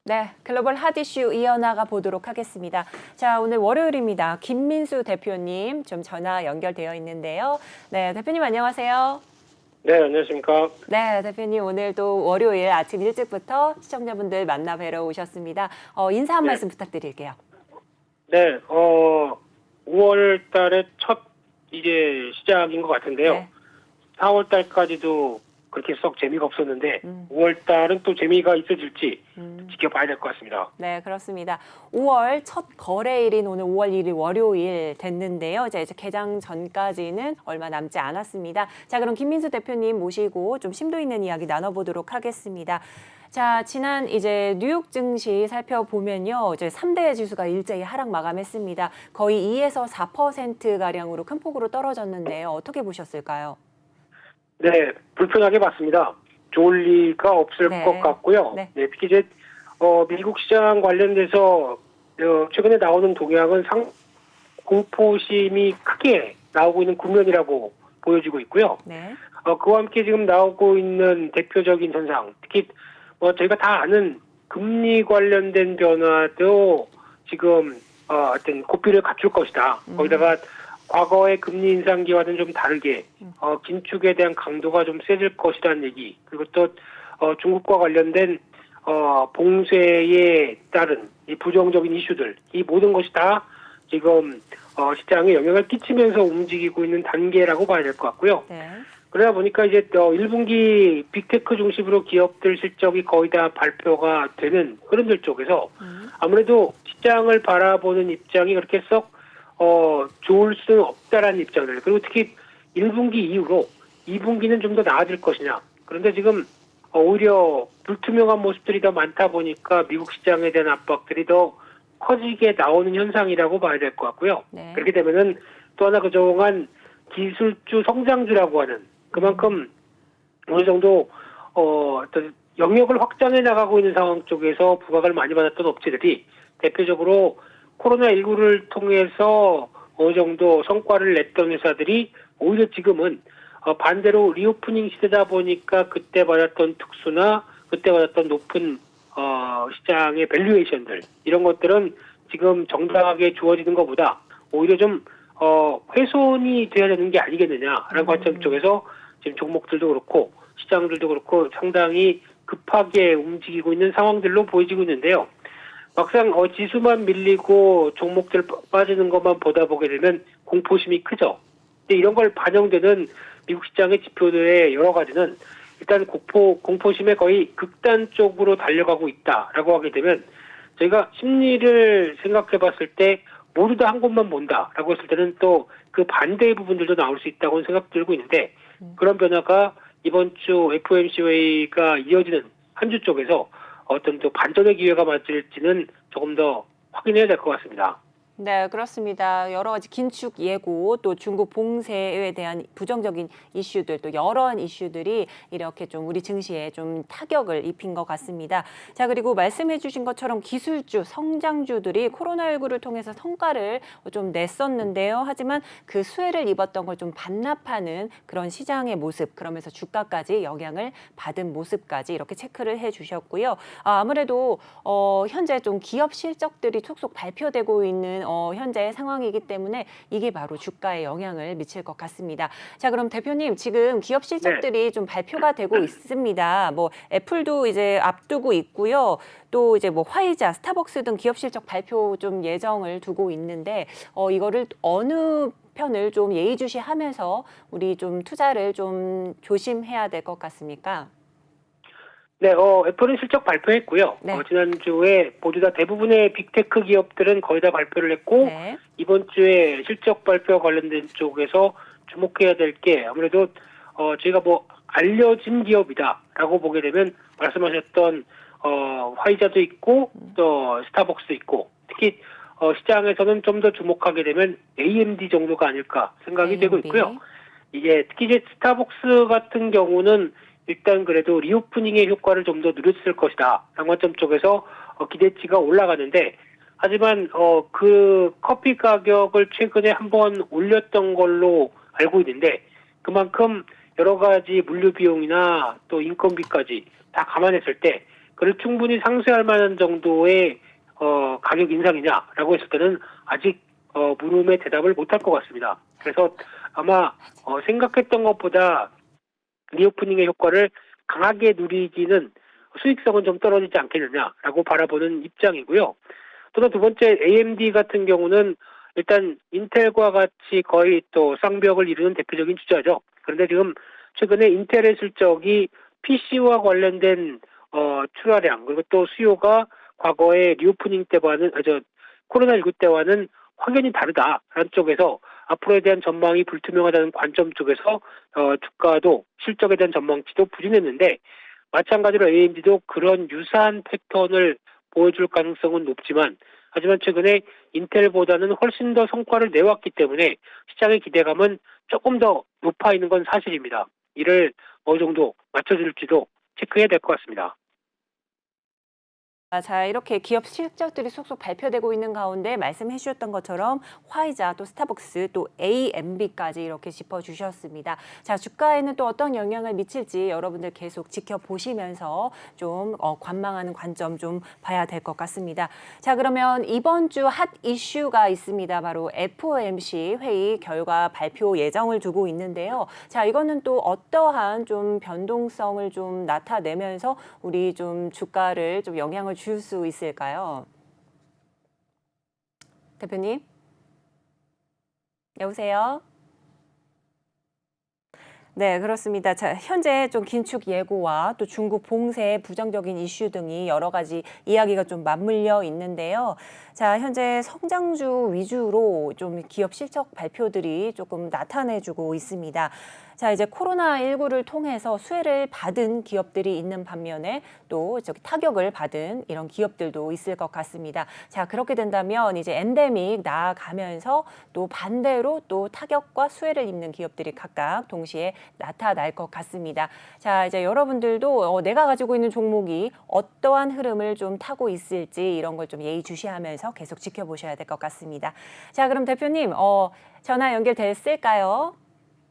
네, 글로벌 핫 이슈 이어나가 보도록 하겠습니다. 자, 오늘 월요일입니다. 김민수 대표님 좀 전화 연결되어 있는데요. 네, 대표님 안녕하세요. 네, 안녕하십니까. 네, 대표님 오늘도 월요일 아침 일찍부터 시청자분들 만나 뵈러 오셨습니다. 인사 한 네. 말씀 부탁드릴게요. 네, 5월 달에 첫 이제 시작인 것 같은데요. 네. 4월 달까지도 그렇게 썩 재미가 없었는데 5월 달은 또 재미가 있어질지 지켜봐야 될 것 같습니다. 네, 그렇습니다. 5월 첫 거래일인 오늘 5월 1일 월요일 됐는데요. 이제 개장 전까지는 얼마 남지 않았습니다. 자, 그럼 김민수 대표님 모시고 좀 심도 있는 이야기 나눠보도록 하겠습니다. 자, 지난 이제 뉴욕 증시 살펴보면요. 이제 3대 지수가 일제히 하락 마감했습니다. 거의 2에서 4%가량으로 큰 폭으로 떨어졌는데요. 어떻게 보셨을까요? 네, 불편하게 봤습니다. 좋을 리가 없을 네. 것 같고요. 네. 네, 특히 이제 미국 시장 관련돼서 최근에 나오는 동향은 공포심이 크게 나오고 있는 국면이라고 보여지고 있고요. 네. 그와 함께 지금 나오고 있는 대표적인 현상, 특히 저희가 다 아는 금리 관련된 변화도 지금 어떤 고삐를 갖출 것이다. 거기다가 과거의 금리 인상기와는 좀 다르게 긴축에 대한 강도가 좀 세질 것이라는 얘기, 그리고 또 중국과 관련된 봉쇄에 따른 이 부정적인 이슈들, 이 모든 것이 다 지금 시장에 영향을 끼치면서 움직이고 있는 단계라고 봐야 될 것 같고요. 네. 그러다 보니까 이제 1분기 빅테크 중심으로 기업들 실적이 거의 다 발표가 되는 흐름들 쪽에서 아무래도 시장을 바라보는 입장이 그렇게 썩 좋을 수는 없다라는 입장들. 그리고 특히 1분기 이후로 2분기는 좀 더 나아질 것이냐. 그런데 지금 오히려 불투명한 모습들이 더 많다 보니까 미국 시장에 대한 압박들이 더 커지게 나오는 현상이라고 봐야 될 것 같고요. 네. 그렇게 되면은 또 하나 그동안 기술주 성장주라고 하는 그만큼 어느 정도 어떤 영역을 확장해 나가고 있는 상황 쪽에서 부각을 많이 받았던 업체들이 대표적으로 코로나19를 통해서 어느 정도 성과를 냈던 회사들이 오히려 지금은 반대로 리오프닝 시대다 보니까 그때 받았던 특수나 그때 받았던 높은 시장의 밸류에이션들, 이런 것들은 지금 정당하게 주어지는 것보다 오히려 좀 훼손이 돼야 되는 게 아니겠느냐라는 관점 쪽에서 지금 종목들도 그렇고 시장들도 그렇고 상당히 급하게 움직이고 있는 상황들로 보여지고 있는데요. 막상 지수만 밀리고 종목들 빠지는 것만 보다 보게 되면 공포심이 크죠. 근데 이런 걸 반영되는 미국 시장의 지표들의 여러 가지는 일단 공포심에 거의 극단 쪽으로 달려가고 있다라고 하게 되면 저희가 심리를 생각해 봤을 때 모두 다 한 곳만 본다라고 했을 때는 또 그 반대의 부분들도 나올 수 있다고 생각 들고 있는데, 그런 변화가 이번 주 FOMC 회의가 이어지는 한 주 쪽에서 어떤 또 반전의 기회가 맞을지는 조금 더 확인해야 될 것 같습니다. 네, 그렇습니다. 여러 가지 긴축 예고, 또 중국 봉쇄에 대한 부정적인 이슈들, 또 여러한 이슈들이 이렇게 좀 우리 증시에 좀 타격을 입힌 것 같습니다. 자, 그리고 말씀해 주신 것처럼 기술주, 성장주들이 코로나19를 통해서 성과를 좀 냈었는데요. 하지만 그 수혜를 입었던 걸 좀 반납하는 그런 시장의 모습, 그러면서 주가까지 영향을 받은 모습까지 이렇게 체크를 해 주셨고요. 아무래도 현재 좀 기업 실적들이 속속 발표되고 있는 현재의 상황이기 때문에 이게 바로 주가에 영향을 미칠 것 같습니다. 자, 그럼 대표님, 지금 기업 실적들이 좀 발표가 되고 있습니다. 뭐 애플도 이제 앞두고 있고요. 또 이제 뭐 화이자, 스타벅스 등 기업 실적 발표 좀 예정을 두고 있는데 이거를 어느 편을 좀 예의주시하면서 우리 좀 투자를 좀 조심해야 될 것 같습니까? 네, 애플은 실적 발표했고요. 네. 지난주에 모두 다 대부분의 빅테크 기업들은 거의 다 발표를 했고, 네. 이번 주에 실적 발표 관련된 쪽에서 주목해야 될 게 아무래도 저희가 뭐 알려진 기업이다라고 보게 되면 말씀하셨던 화이자도 있고 또 스타벅스도 있고 특히 시장에서는 좀 더 주목하게 되면 AMD 정도가 아닐까 생각이 되고 AMD. 있고요. 이게 특히 이제 스타벅스 같은 경우는 일단 그래도 리오프닝의 효과를 좀 더 누렸을 것이다. 관점 쪽에서 기대치가 올라가는데 하지만 그 커피 가격을 최근에 한번 올렸던 걸로 알고 있는데 그만큼 여러 가지 물류 비용이나 또 인건비까지 다 감안했을 때 그를 충분히 상쇄할 만한 정도의 가격 인상이냐라고 했을 때는 아직 물음에 대답을 못할 것 같습니다. 그래서 아마 생각했던 것보다 리오프닝의 효과를 강하게 누리기는 수익성은 좀 떨어지지 않겠느냐라고 바라보는 입장이고요. 또 두 번째 AMD 같은 경우는 일단 인텔과 같이 거의 또 쌍벽을 이루는 대표적인 주자죠. 그런데 지금 최근에 인텔의 실적이 PC와 관련된 출하량 그리고 또 수요가 과거의 리오프닝 때와는 코로나19 때와는 확연히 다르다라는 쪽에서 앞으로에 대한 전망이 불투명하다는 관점 쪽에서 주가도 실적에 대한 전망치도 부진했는데 마찬가지로 AMD도 그런 유사한 패턴을 보여줄 가능성은 높지만 하지만 최근에 인텔보다는 훨씬 더 성과를 내왔기 때문에 시장의 기대감은 조금 더 높아 있는 건 사실입니다. 이를 어느 정도 맞춰줄지도 체크해야 될 것 같습니다. 자, 이렇게 기업 실적들이 속속 발표되고 있는 가운데 말씀해 주셨던 것처럼 화이자, 또 스타벅스, 또 AMB까지 이렇게 짚어주셨습니다. 자, 주가에는 또 어떤 영향을 미칠지 여러분들 계속 지켜보시면서 좀 관망하는 관점 좀 봐야 될 것 같습니다. 자, 그러면 이번 주 핫 이슈가 있습니다. 바로 FOMC 회의 결과 발표 예정을 두고 있는데요. 자, 이거는 또 어떠한 좀 변동성을 좀 나타내면서 우리 좀 주가를 좀 영향을 줄 수 있을까요? 대표님? 여보세요? 네, 그렇습니다. 자, 현재 좀 긴축 예고와 또 중국 봉쇄의 부정적인 이슈 등이 여러 가지 이야기가 좀 맞물려 있는데요. 자, 현재 성장주 위주로 좀 기업 실적 발표들이 조금 나타내주고 있습니다. 자, 이제 코로나19를 통해서 수혜를 받은 기업들이 있는 반면에 또 타격을 받은 이런 기업들도 있을 것 같습니다. 자, 그렇게 된다면 이제 엔데믹 나아가면서 또 반대로 또 타격과 수혜를 입는 기업들이 각각 동시에 나타날 것 같습니다. 자, 이제 여러분들도 내가 가지고 있는 종목이 어떠한 흐름을 좀 타고 있을지 이런 걸 좀 예의주시하면서 계속 지켜보셔야 될 것 같습니다. 자, 그럼 대표님 전화 연결됐을까요?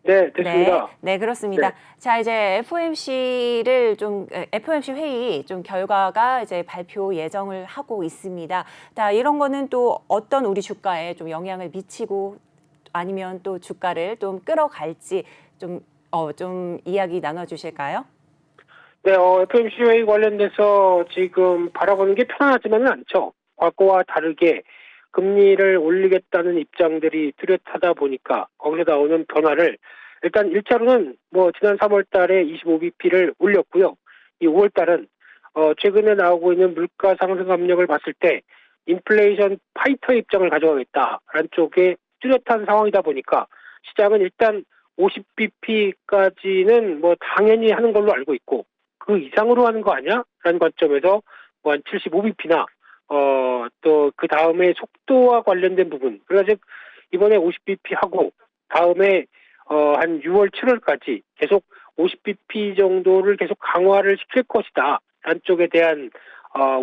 네, 됐습니다. 네, 그렇습니다. 네. 자, 이제 FOMC 회의 좀 결과가 이제 발표 예정을 하고 있습니다. 자, 이런 거는 또 어떤 우리 주가에 좀 영향을 미치고 아니면 또 주가를 좀 끌어갈지 좀 이야기 나눠주실까요? 네, FOMC 회의 관련돼서 지금 바라보는 게 편안하지만은 않죠. 과거와 다르게 금리를 올리겠다는 입장들이 뚜렷하다 보니까 거기서 나오는 변화를 일단 1차로는 지난 3월 달에 25bp를 올렸고요. 이 5월 달은 최근에 나오고 있는 물가 상승 압력을 봤을 때 인플레이션 파이터 입장을 가져가겠다라는 쪽에 뚜렷한 상황이다 보니까 시장은 일단 50bp까지는 당연히 하는 걸로 알고 있고 그 이상으로 하는 거 아니야? 라는 관점에서 한 75bp나 또 그 다음에 속도와 관련된 부분. 그래서 즉 이번에 50bp 하고 다음에 한 6월, 7월까지 계속 50bp 정도를 계속 강화를 시킬 것이다. 라는 쪽에 대한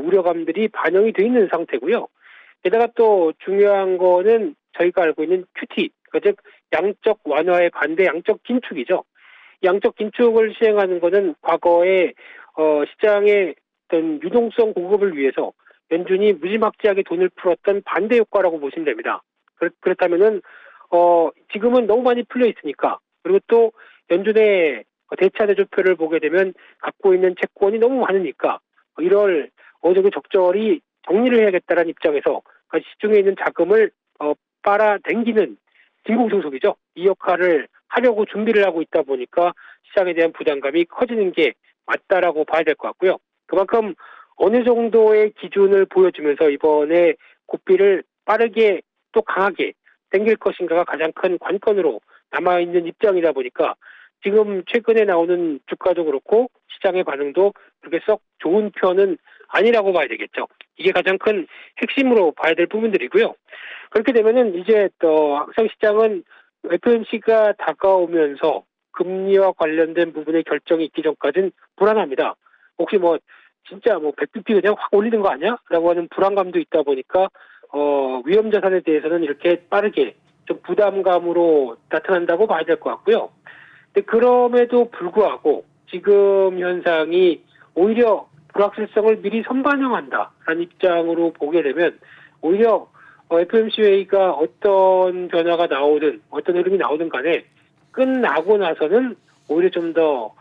우려감들이 반영이 돼 있는 상태고요. 게다가 또 중요한 거는 저희가 알고 있는 QT, 즉 양적 완화의 반대 양적 긴축이죠. 양적 긴축을 시행하는 것은 과거에 시장의 어떤 유동성 공급을 위해서 연준이 무지막지하게 돈을 풀었던 반대 효과라고 보시면 됩니다. 그렇다면은 지금은 너무 많이 풀려 있으니까 그리고 또 연준의 대차 대조표를 보게 되면 갖고 있는 채권이 너무 많으니까 이걸 어느 정도 적절히 정리를 해야겠다는 입장에서 시중에 있는 자금을 빨아당기는 진공청소기죠. 이 역할을 하려고 준비를 하고 있다 보니까 시장에 대한 부담감이 커지는 게 맞다라고 봐야 될 것 같고요. 그만큼 어느 정도의 기준을 보여주면서 이번에 고삐를 빠르게 또 강하게 당길 것인가가 가장 큰 관건으로 남아있는 입장이다 보니까 지금 최근에 나오는 주가도 그렇고 시장의 반응도 그렇게 썩 좋은 편은 아니라고 봐야 되겠죠. 이게 가장 큰 핵심으로 봐야 될 부분들이고요. 그렇게 되면은 이제 또 항상 시장은 FOMC가 다가오면서 금리와 관련된 부분의 결정이 있기 전까지는 불안합니다. 혹시 뭐 진짜 뭐 100bp 그냥 확 올리는 거 아니야? 라고 하는 불안감도 있다 보니까 위험 자산에 대해서는 이렇게 빠르게 좀 부담감으로 나타난다고 봐야 될 것 같고요. 근데 그럼에도 불구하고 지금 현상이 오히려 불확실성을 미리 선반영한다라는 입장으로 보게 되면 오히려 FOMC 회의가 어떤 변화가 나오든 어떤 흐름이 나오든 간에 끝나고 나서는 오히려 좀 더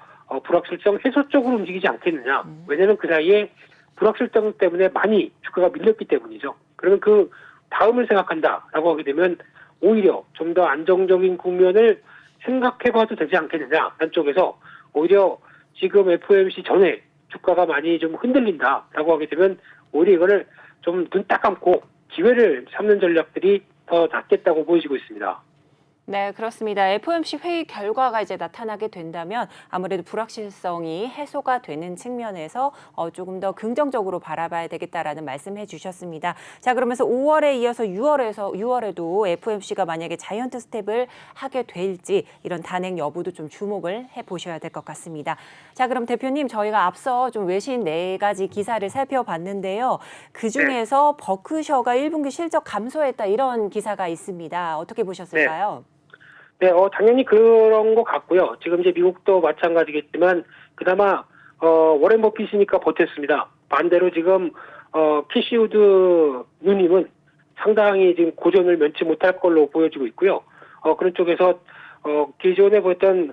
불확실성 해소 쪽으로 움직이지 않겠느냐. 왜냐하면 그 사이에 불확실성 때문에 많이 주가가 밀렸기 때문이죠. 그러면 그 다음을 생각한다라고 하게 되면 오히려 좀 더 안정적인 국면을 생각해봐도 되지 않겠느냐. 한쪽에서 오히려 지금 FOMC 전에 주가가 많이 좀 흔들린다라고 하게 되면 오히려 이거를 좀 눈 딱 감고 기회를 삼는 전략들이 더 낫겠다고 보여지고 있습니다. 네, 그렇습니다. FOMC 회의 결과가 이제 나타나게 된다면 아무래도 불확실성이 해소가 되는 측면에서 조금 더 긍정적으로 바라봐야 되겠다라는 말씀해 주셨습니다. 자, 그러면서 5월에 이어서 6월에도 FOMC가 만약에 자이언트 스텝을 하게 될지 이런 단행 여부도 좀 주목을 해보셔야 될 것 같습니다. 자, 그럼 대표님 저희가 앞서 좀 외신 4가지 기사를 살펴봤는데요. 그중에서 버크셔가 1분기 실적 감소했다 이런 기사가 있습니다. 어떻게 보셨을까요? 네, 당연히 그런 것 같고요. 지금 이제 미국도 마찬가지겠지만, 그나마, 워렌 버핏이니까 버텼습니다. 반대로 지금, 캐시우드 누님은 상당히 지금 고전을 면치 못할 걸로 보여지고 있고요. 그런 쪽에서, 기존에 보였던,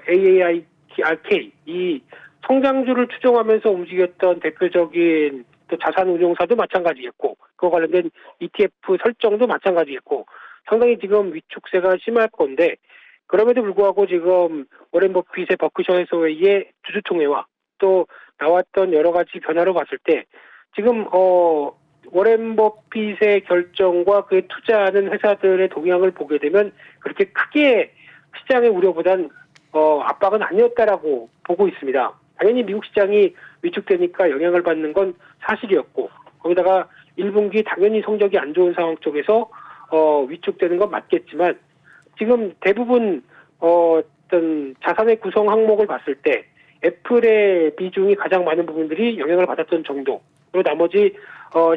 AARK, 이 성장주를 추종하면서 움직였던 대표적인 또 자산 운용사도 마찬가지겠고, 그와 관련된 ETF 설정도 마찬가지겠고, 상당히 지금 위축세가 심할 건데 그럼에도 불구하고 지금 워렌 버핏의 버크셔 해서웨이의 주주총회와 또 나왔던 여러 가지 변화로 봤을 때 지금 워렌 버핏의 결정과 그에 투자하는 회사들의 동향을 보게 되면 그렇게 크게 시장의 우려보단 압박은 아니었다라고 보고 있습니다. 당연히 미국 시장이 위축되니까 영향을 받는 건 사실이었고 거기다가 1분기 당연히 성적이 안 좋은 상황 쪽에서 위축되는 건 맞겠지만 지금 대부분 어떤 자산의 구성 항목을 봤을 때 애플의 비중이 가장 많은 부분들이 영향을 받았던 정도 그리고 나머지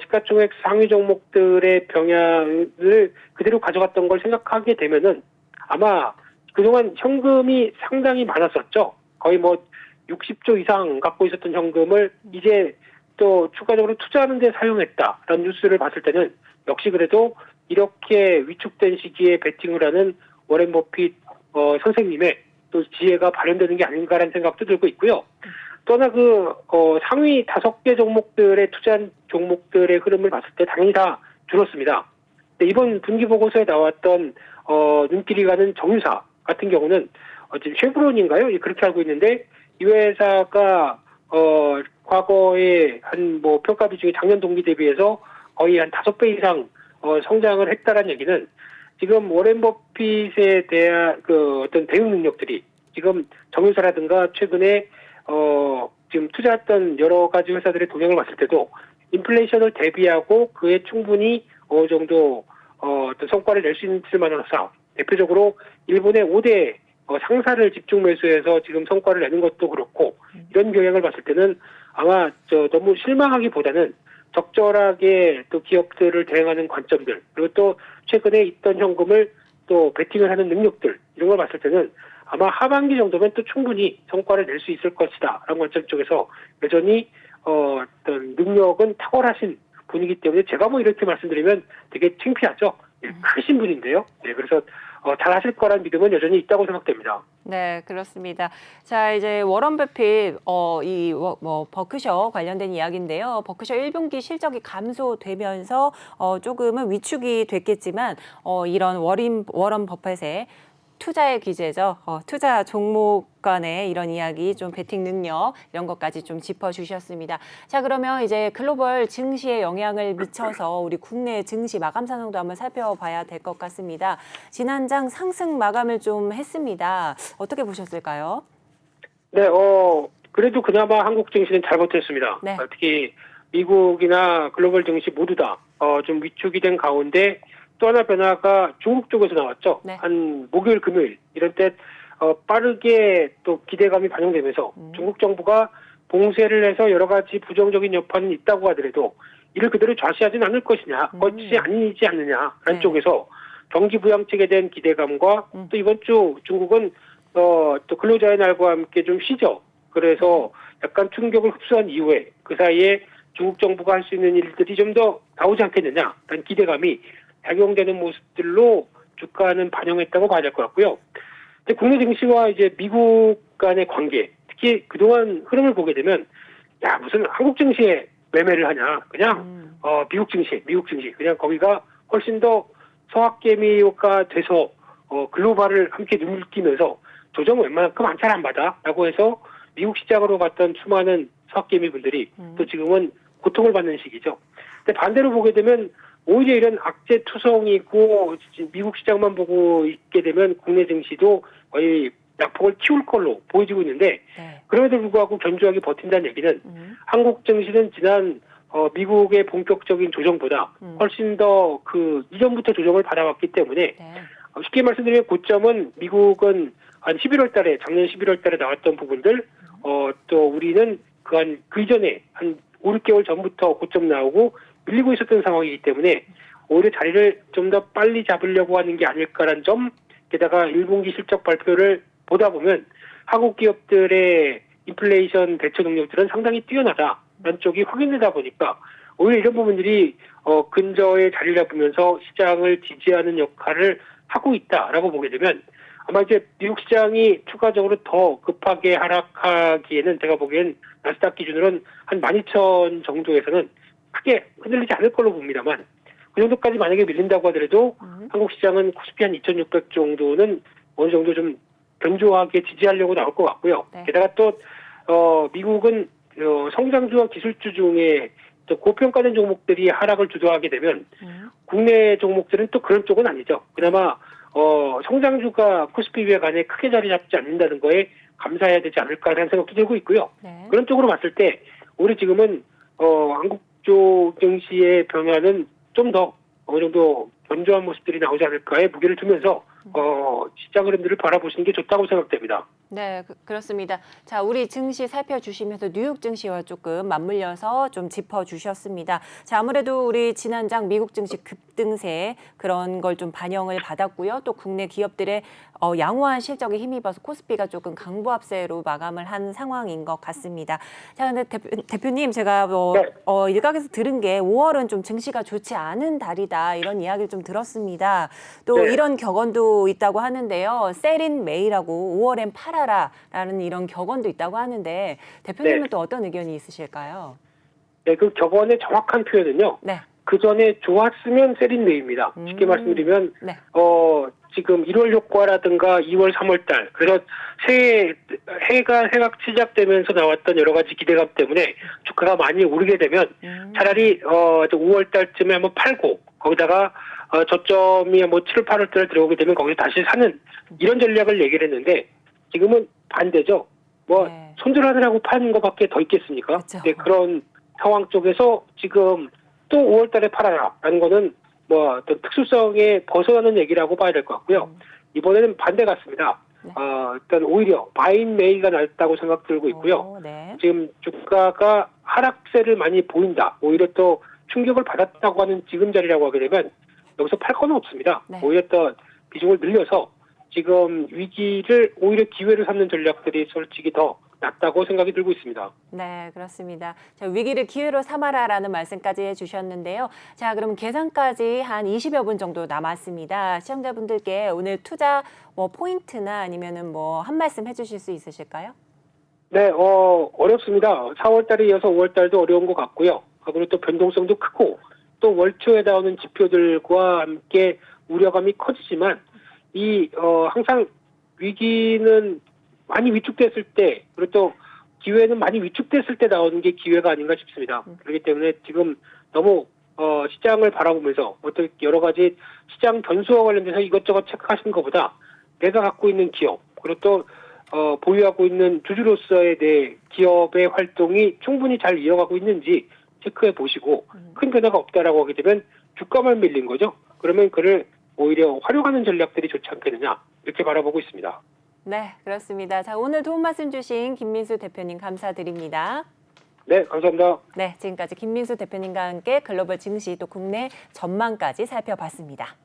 시가총액 상위 종목들의 병향을 그대로 가져갔던 걸 생각하게 되면은 아마 그동안 현금이 상당히 많았었죠. 거의 뭐 60조 이상 갖고 있었던 현금을 이제 또 추가적으로 투자하는 데 사용했다라는 뉴스를 봤을 때는 역시 그래도 이렇게 위축된 시기에 베팅을 하는 워렌 버핏 선생님의 또 지혜가 발현되는 게 아닌가라는 생각도 들고 있고요. 또 하나 상위 5개 종목들의 투자한 종목들의 흐름을 봤을 때 당연히 다 줄었습니다. 근데 이번 분기 보고서에 나왔던 눈길이 가는 정유사 같은 경우는 지금 쉐브론인가요? 그렇게 알고 있는데 이 회사가 과거에 한 평가 비중이 작년 동기 대비해서 거의 한 5배 이상 성장을 했다라는 얘기는 지금 워렌 버핏에 대한 어떤 대응 능력들이 지금 정유사라든가 최근에 지금 투자했던 여러 가지 회사들의 동향을 봤을 때도 인플레이션을 대비하고 그에 충분히 어느 정도 어떤 성과를 낼 수 있을 만한 회사 대표적으로 일본의 5대 상사를 집중 매수해서 지금 성과를 내는 것도 그렇고 이런 경향을 봤을 때는 아마 너무 실망하기보다는 적절하게 또 기업들을 대응하는 관점들 그리고 또 최근에 있던 현금을 또 베팅을 하는 능력들 이런 걸 봤을 때는 아마 하반기 정도면 또 충분히 성과를 낼 수 있을 것이다라는 관점 쪽에서 여전히 어떤 능력은 탁월하신 분이기 때문에 제가 이렇게 말씀드리면 되게 창피하죠. 크신 분인데요. 네, 그래서 잘하실 거란 믿음은 여전히 있다고 생각됩니다. 네, 그렇습니다. 자, 이제 워런 버핏 버크셔 관련된 이야기인데요. 버크셔 1분기 실적이 감소되면서 조금은 위축이 됐겠지만 이런 워런 버핏의 투자의 기재죠. 투자 종목 간의 이런 이야기, 좀 베팅 능력 이런 것까지 좀 짚어주셨습니다. 자, 그러면 이제 글로벌 증시에 영향을 미쳐서 우리 국내 증시 마감 상황도 한번 살펴봐야 될 것 같습니다. 지난장 상승 마감을 좀 했습니다. 어떻게 보셨을까요? 네, 그래도 그나마 한국 증시는 잘 버텼습니다. 네. 특히 미국이나 글로벌 증시 모두 다 좀 위축이 된 가운데 또 하나 변화가 중국 쪽에서 나왔죠. 네. 한 목요일, 금요일 이런 때 빠르게 또 기대감이 반영되면서 중국 정부가 봉쇄를 해서 여러 가지 부정적인 여파는 있다고 하더라도 이를 그대로 좌시하지는 않을 것이냐, 것이 아니지 않느냐라는 네. 쪽에서 경기 부양책에 대한 기대감과 또 이번 주 중국은 또 근로자의 날과 함께 좀 쉬죠. 그래서 약간 충격을 흡수한 이후에 그 사이에 중국 정부가 할 수 있는 일들이 좀 더 나오지 않겠느냐라는 기대감이 작용되는 모습들로 주가는 반영했다고 봐야 될 것 같고요. 근데 국내 증시와 이제 미국 간의 관계, 특히 그동안 흐름을 보게 되면 야 무슨 한국 증시에 매매를 하냐, 그냥 미국 증시 그냥 거기가 훨씬 더 서학개미가 돼서 글로벌을 함께 눈길끼면서 조정 웬만큼 안 잘 안 받아라고 해서 미국 시장으로 갔던 수많은 서학개미 분들이 또 지금은 고통을 받는 시기죠. 근데 반대로 보게 되면 오히려 이런 악재 투성이고 미국 시장만 보고 있게 되면 국내 증시도 거의 낙폭을 키울 걸로 보여지고 있는데 네. 그럼에도 불구하고 견조하게 버틴다는 얘기는 한국 증시는 지난 미국의 본격적인 조정보다 훨씬 더 그 이전부터 조정을 받아왔기 때문에 네. 쉽게 말씀드리면 고점은 미국은 한 11월 달에 작년 11월 달에 나왔던 부분들 또 우리는 그 이전에 한 5, 6개월 전부터 고점 나오고 밀리고 있었던 상황이기 때문에 오히려 자리를 좀 더 빨리 잡으려고 하는 게 아닐까라는 점, 게다가 1분기 실적 발표를 보다 보면 한국 기업들의 인플레이션 대처 능력들은 상당히 뛰어나다라는 쪽이 확인되다 보니까 오히려 이런 부분들이 근저에 자리를 잡으면서 시장을 지지하는 역할을 하고 있다라고 보게 되면 아마 이제 미국 시장이 추가적으로 더 급하게 하락하기에는 제가 보기엔 나스닥 기준으로는 한 12,000 정도에서는 크게 흔들리지 않을 걸로 봅니다만 그 정도까지 만약에 밀린다고 하더라도 한국 시장은 코스피 한 2,600 정도는 어느 정도 좀 견조하게 지지하려고 나올 것 같고요. 네. 게다가 또 미국은 성장주와 기술주 중에 또 고평가된 종목들이 하락을 주도하게 되면 국내 종목들은 또 그런 쪽은 아니죠. 그나마 성장주가 코스피 200 안에 크게 자리 잡지 않는다는 거에 감사해야 되지 않을까라는 생각도 들고 있고요. 네. 그런 쪽으로 봤을 때 우리 지금은 한국 쪽 증시의 변화는 좀 더 어느 정도 견조한 모습들이 나오지 않을까에 무게를 두면서 시장 흐름들을 바라보시는 게 좋다고 생각됩니다. 네, 그렇습니다. 자, 우리 증시 살펴주시면서 뉴욕 증시와 조금 맞물려서 좀 짚어주셨습니다. 자, 아무래도 우리 지난장 미국 증시 급등세 그런 걸 좀 반영을 받았고요. 또 국내 기업들의 양호한 실적에 힘입어서 코스피가 조금 강보합세로 마감을 한 상황인 것 같습니다. 자, 근데 대표님 제가 네. 일각에서 들은 게 5월은 좀 증시가 좋지 않은 달이다 이런 이야기를 좀 들었습니다. 또 네. 이런 격언도 있다고 하는데요. 셀인 메이라고 5월엔 팔아라라는 이런 격언도 있다고 하는데 대표님은 네. 또 어떤 의견이 있으실까요? 네, 그 격언의 정확한 표현은요. 네. 그 전에 좋았으면 세린 메이입니다. 쉽게 말씀드리면 네. 지금 1월 효과라든가 2월, 3월 달 그래서 해가 시작되면서 나왔던 여러 가지 기대감 때문에 주가가 많이 오르게 되면 차라리 5월 달쯤에 한번 팔고 거기다가 저점이 뭐 7, 8월 달에 들어오게 되면 거기서 다시 사는 이런 전략을 얘기를 했는데 지금은 반대죠. 뭐 네. 손절하느라고 파는 것밖에 더 있겠습니까? 그쵸. 네, 그런 상황 쪽에서 지금 또 5월 달에 팔아라라는 거는 뭐 어떤 특수성에 벗어나는 얘기라고 봐야 될 것 같고요. 이번에는 반대 같습니다. 네. 일단 오히려 바인 메이가 낫다고 생각 들고 있고요. 네. 지금 주가가 하락세를 많이 보인다. 오히려 또 충격을 받았다고 하는 지금 자리라고 하게 되면 여기서 팔 건 없습니다. 네. 오히려 또 비중을 늘려서 지금 위기를 오히려 기회로 삼는 전략들이 솔직히 더 낫다고 생각이 들고 있습니다. 네, 그렇습니다. 자, 위기를 기회로 삼아라라는 말씀까지 해주셨는데요. 자, 그럼 계산까지 한 20여 분 정도 남았습니다. 시청자분들께 오늘 투자 포인트나 아니면은 한 말씀 해주실 수 있으실까요? 네, 어렵습니다. 4월 달에 이어서 5월 달도 어려운 것 같고요. 그리고 또 변동성도 크고 또 월초에 나오는 지표들과 함께 우려감이 커지지만 항상 위기는 많이 위축됐을 때 그리고 또 기회는 많이 위축됐을 때 나오는 게 기회가 아닌가 싶습니다. 그렇기 때문에 지금 너무 시장을 바라보면서 어떤 여러 가지 시장 변수와 관련돼서 이것저것 체크하시는 것보다 내가 갖고 있는 기업 그리고 또 보유하고 있는 주주로서의 내 기업의 활동이 충분히 잘 이어가고 있는지 체크해 보시고 큰 변화가 없다라고 하게 되면 주가만 밀린 거죠. 그러면 그를 오히려 활용하는 전략들이 좋지 않겠느냐 이렇게 바라보고 있습니다. 네, 그렇습니다. 자, 오늘 도움 말씀 주신 김민수 대표님 감사드립니다. 네, 감사합니다. 네, 지금까지 김민수 대표님과 함께 글로벌 증시 또 국내 전망까지 살펴봤습니다.